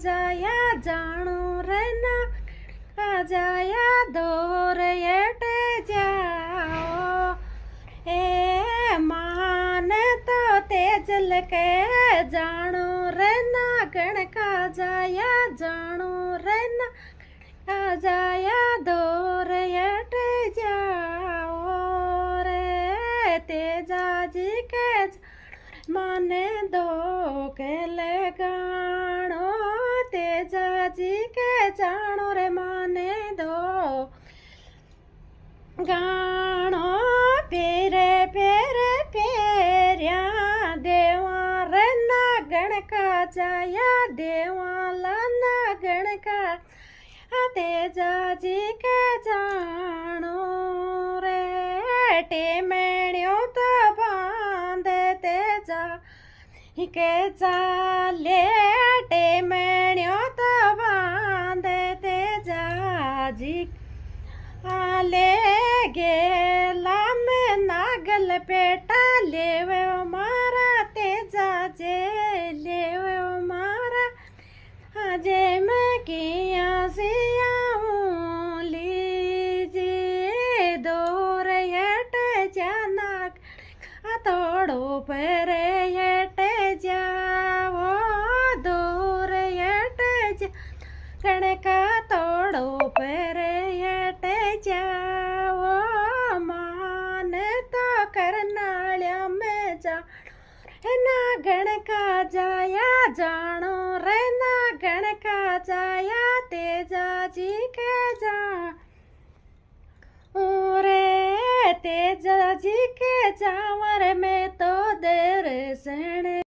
जाया जानो रे ना जाया दौर एटे जाओ ए मान तो तेजल के जानो रे ना गण का जाया जानो रे ना जाया दौर एटे जाओ रे तेजा जी के माने दो के लगाणो तेजा जी के जानो रे माने दो गाणो पेरे पेरे पेरिया देवा रे ना गण का जाया देवा लाना गण का तेजा जी के जानो रे टेमेण्यो तो बांध तेजा के चाले टेमेण्यो तो बांध तेजा जी आले गेला में नागल पेटा लेवे मारा तेजा जे लेवे मारा जे मैं किया सियाऊं लीजिए दौर हट जाना तोड़ो पर हट जाओ दौर हट जा कणका तोड़ो पर हट जाओ मान तो करनाल्या में जा ना गण का जाया जानो रे ना गण का जाया तेजा जी के जा रे तेजा जी के जावा